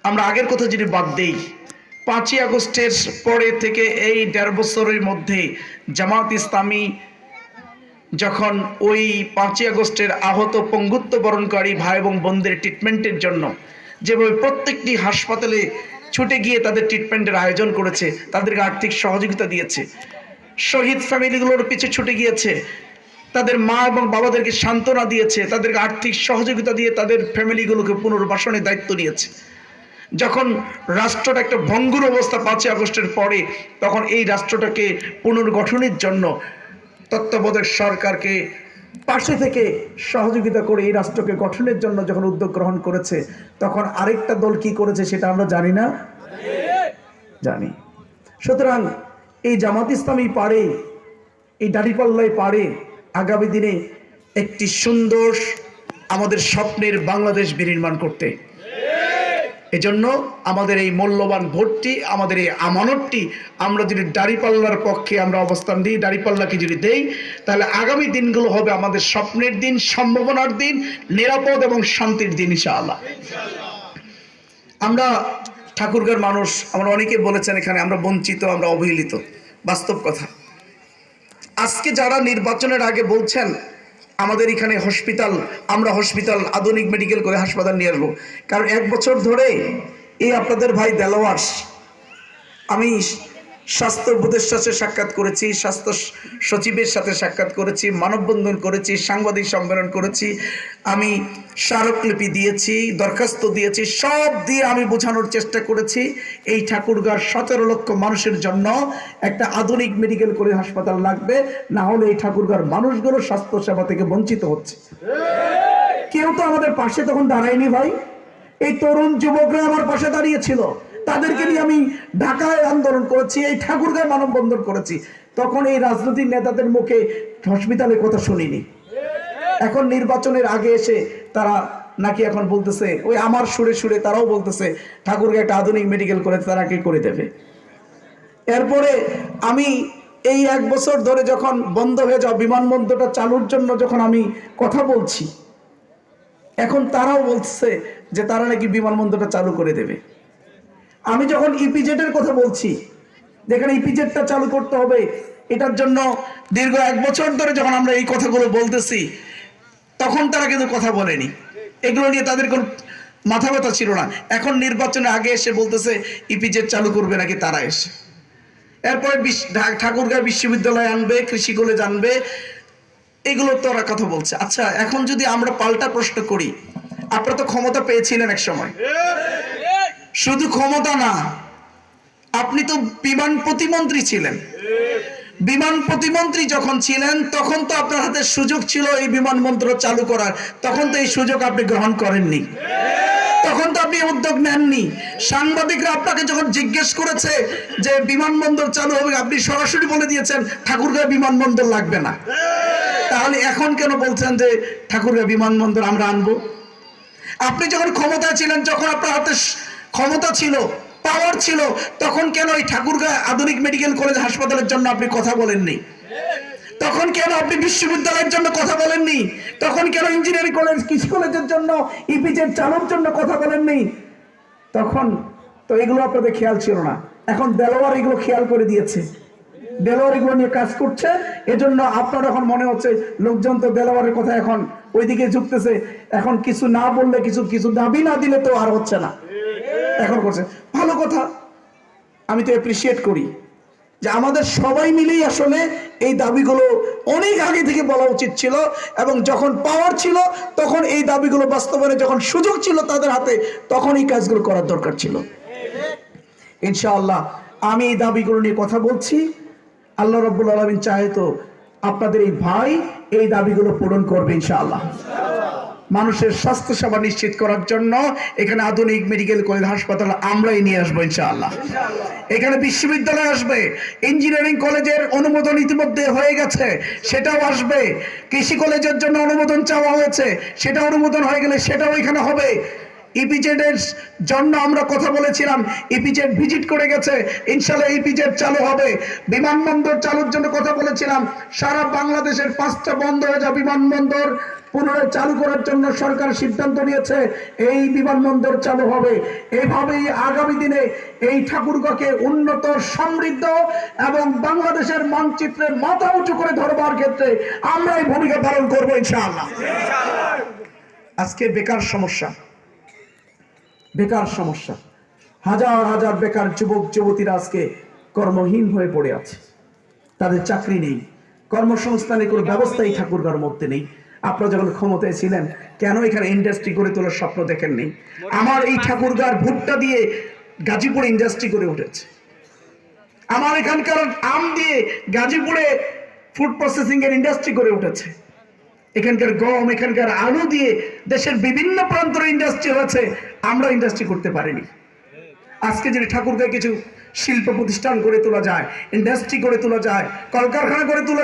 আমরা আগের কথা যদি বাদ দেই, 5ই আগস্টের পরে থেকে এই 1.5 বছরের মধ্যে জামাত ইসলামী যখন ওই 5ই আগস্টের আহত পঙ্গুত্ব বরণকারী ভাই এবং বোনদের ট্রিটমেন্টের জন্য যেভাবে প্রত্যেকটি হাসপাতালে ছুটে গিয়ে তাদের ট্রিটমেন্টের আয়োজন করেছে, তাদেরকে আর্থিক সহযোগিতা দিয়েছে, শহীদ ফ্যামিলিগুলোর পিছে ছুটে গিয়েছে, তাদের মা এবং বাবাদেরকে সান্ত্বনা দিয়েছে, তাদেরকে আর্থিক সহযোগিতা দিয়ে তাদের ফ্যামিলিগুলোকে পুনর্বাসনের দায়িত্ব নিয়েছে। যখন রাষ্ট্রটা একটা ভঙ্গুর অবস্থা 5ই আগস্টের পরে, তখন এই রাষ্ট্রটাকে পুনর্গঠনের জন্য তত্ত্বাবধায়ক সরকারকে পাশে থেকে সহযোগিতা করে এই রাষ্ট্রকে গঠনের জন্য যখন উদ্যোগ গ্রহণ করেছে, তখন আরেকটা দল কি করেছে সেটা আমরা জানি না? জানি। সুতরাং এই জামাত ইসলামী পারে, এই দাঁড়িপাল্লায় পারে আগামী দিনে একটি সুন্দর আমাদের স্বপ্নের বাংলাদেশ বিনির্মাণ করতে। এজন্য আমাদের এই মূল্যবান ভোটটি, আমাদের এই আমানতটি আমরা যদি দাঁড়িপাল্লার পক্ষে আমরা অবস্থান দিই, দাঁড়িপাল্লাকে যদি দেই, তাহলে আগামী দিনগুলো হবে আমাদের স্বপ্নের দিন, সম্ভাবনার দিন, নিরাপদ এবং শান্তির দিন ইনশাআল্লাহ। আমরা ঠাকুরগাঁর মানুষ, আমরা অনেকে বলেছেন এখানে আমরা বঞ্চিত, আমরা অবহেলিত, বাস্তব কথা। আজকে যারা নির্বাচনের আগে বলছেন আমাদের এখানে হসপিটাল, আমরা হসপিটাল আধুনিক মেডিকেল করে হাসপাতাল নিয়ে আসবো, কারণ 1 বছর ধরে এই আপনাদের ভাই দেলোয়ার, আমি স্বাস্থ্য উপদেষ্টার সাথে সাক্ষাৎ করেছি, স্বাস্থ্য সচিবের সাথে সাক্ষাৎ করেছি, মানববন্ধন করেছি, সাংবাদিক সম্মেলন করেছি, আমি স্মারকলিপি দিয়েছি, দরখাস্ত দিয়েছি, সব দিয়ে আমি বোঝানোর চেষ্টা করেছি এই ঠাকুরগাঁর 17 লক্ষ মানুষের জন্য একটা আধুনিক মেডিকেল কলেজ হাসপাতাল লাগবে, না হলে এই ঠাকুরগাঁর মানুষগুলো স্বাস্থ্য সেবা থেকে বঞ্চিত হচ্ছে। কেউ তো আমাদের পাশে তখন দাঁড়ায়নি ভাই, এই তরুণ যুবকরা আমার পাশে দাঁড়িয়েছিল, তাদেরকে নিয়ে আমি ঢাকায় আন্দোলন করেছি, এই ঠাকুরগাঁয় মানববন্ধন করেছি, তখন এই রাজনৈতিক নেতাদের মুখে হসপিটালের কথা শুনিনি। এখন নির্বাচনের আগে এসে তারা নাকি এখন বলতেছে, ওই আমার সুরে সুরে তারাও বলতেছে ঠাকুরগাঁয় একটা আধুনিক মেডিকেল কলেজ তারা কি করে দেবে। এরপরে আমি এই 1 বছর ধরে যখন বন্ধ হয়ে যাওয়া বিমানবন্দরটা চালুর জন্য যখন আমি কথা বলছি, এখন তারাও বলছে যে তারা নাকি বিমানবন্দরটা চালু করে দেবে। আমি যখন ইপিজেডের কথা বলছি, যেখানে ইপিজেডটা চালু করতে হবে, এটার জন্য দীর্ঘ 1 বছর ধরে যখন আমরা এই কথাগুলো বলতেছি, তখন তারা কিন্তু কথা বলেনি, এগুলো নিয়ে তাদের কোনো মাথা ব্যথা ছিল না। এখন নির্বাচনের আগে এসে বলতেছে ইপিজেড চালু করবে নাকি তারা এসে। এরপরে ঠাকুরগাঁও বিশ্ববিদ্যালয় আনবে, কৃষি কলেজ আনবে, এগুলো তো ওরা কথা বলছে। আচ্ছা, এখন যদি আমরা পাল্টা প্রশ্ন করি, আপনারা তো ক্ষমতা পেয়েছিলেন এক সময়, শুধু ক্ষমতা না, আপনি তো বিমান প্রতিমন্ত্রী ছিলেন। বিমান প্রতিমন্ত্রী যখন ছিলেন তখন তো আপনার হাতে সুযোগ ছিল এই বিমানবন্দর চালু করার, তখন তো এই সুযোগ আপনি গ্রহণ করেননি, তখন তো আপনি উদ্যোগ নেননি। সাংবাদিকরা আপনাকে যখন জিজ্ঞেস করেছে যে বিমানবন্দর চালু হবে, আপনি সরাসরি বলে দিয়েছেন ঠাকুরগাঁও বিমানবন্দর লাগবে না। তাহলে এখন কেন বলছেন যে ঠাকুরগাঁও বিমানবন্দর আমরা আনবো? আপনি যখন ক্ষমতায় ছিলেন, যখন আপনার হাতে ক্ষমতা ছিল, পাওয়ার ছিল, তখন কেন এই ঠাকুরগাঁও আধুনিক মেডিকেল কলেজ হাসপাতালের জন্য আপনি কথা বলেননি? তখন কেন আপনি বিশ্ববিদ্যালয়ের জন্য কথা বলেননি? তখন কেন ইঞ্জিনিয়ারিং কলেজ, কৃষি কলেজের জন্য, ইপিজেড চালুর জন্য কথা বলেননি? তখন তো এগুলো আপনাদের খেয়াল ছিল না। এখন দেলোয়ার এগুলো খেয়াল করে দিয়েছে, দেলোয়ার এগুলো নিয়ে কাজ করছে। এজন্য আপনার এখন মনে হচ্ছে লোকজন তো দেলোয়ারের কথা এখন ওইদিকে ঝুঁকতেছে, এখন কিছু না বললে, কিছু দাবি না দিলে তো আর হচ্ছে না, এখন করছে। ভালো কথা, আমি তো অ্যাপ্রিসিয়েট করি যে আমাদের সবাই মিলেই আসলে এই দাবিগুলো অনেক আগে থেকে বলা উচিত ছিল, এবং যখন পাওয়ার ছিল তখন এই দাবিগুলো বাস্তবায়নে যখন সুযোগ ছিল তাদের হাতে, তখন এই কাজগুলো করার দরকার ছিল। ইনশাআল্লাহ আমি এই দাবিগুলো নিয়ে কথা বলছি। আল্লাহ রাব্বুল আলামিন চাহে তো আপনাদের এই ভাই এই দাবিগুলো পূরণ করবে ইনশাআল্লাহ। মানুষের স্বাস্থ্য সেবা নিশ্চিত করার জন্য এখানে আধুনিক মেডিকেল কলেজ হাসপাতাল আমরাই নিয়ে আসবো ইনশাআল্লাহ। এখানে বিশ্ববিদ্যালয় আসবে, ইঞ্জিনিয়ারিং কলেজের অনুমোদন ইতিমধ্যে হয়ে গেছে, সেটাও আসবে। কৃষি কলেজের জন্য অনুমোদন চাওয়া হয়েছে, সেটা অনুমোদন হয়ে গেলে সেটাও এখানে হবে। ইপিজেড এর জন্য আমরা কথা বলেছিলাম, ইপিজেড ভিজিট করে গেছে, ইনশাআল্লাহ ইপিজেড চালু হবে। বিমানবন্দর চালুর জন্য কথা বলেছিলাম, সারা বাংলাদেশের 5টা বন্ধ হয়ে যাওয়া বিমানবন্দর পুনরায় চালু করার জন্য সরকার সিদ্ধান্ত নিয়েছে, এই বিমানবন্দর চালু হবে। এইভাবেই আগামী দিনে এই ঠাকুরগাঁওকে উন্নত, সমৃদ্ধ এবং বাংলাদেশের মানচিত্রে মাথা উঁচু করে ধরবার ক্ষেত্রে আমরাই ভূমিকা পালন করবো ইনশাআল্লাহ। আজকে বেকার সমস্যা, হাজার হাজার বেকার যুবক যুবতীরা আজকে কর্মহীন হয়ে পড়ে আছে, তাদের চাকরি নেই, কর্মসংস্থানের কোনো ব্যবস্থাই ঠাকুরগাঁওর মধ্যে নেই। আপনারা যখন ক্ষমতায় ছিলেন কেন এখানে ইন্ডাস্ট্রি গড়ে তোলার স্বপ্ন দেখেননি? আমার এই ঠাকুরগাঁওর ভুট্টা দিয়ে গাজীপুরে ইন্ডাস্ট্রি গড়ে উঠেছে, আমার এখানকার আম দিয়ে গাজীপুরে ফুড প্রসেসিং এর ইন্ডাস্ট্রি গড়ে উঠেছে, এখানকার গম, এখানকার আলু দিয়ে দেশের বিভিন্ন প্রান্তের ইন্ডাস্ট্রি হয়েছে, আমরা ইন্ডাস্ট্রি করতে পারিনি। আজকে যদি ঠাকুরগাঁও কিছু শিল্প প্রতিষ্ঠান গড়ে তোলা যায়, ইন্ডাস্ট্রি গড়ে তোলা যায়, কলকারখানা গড়ে তোলা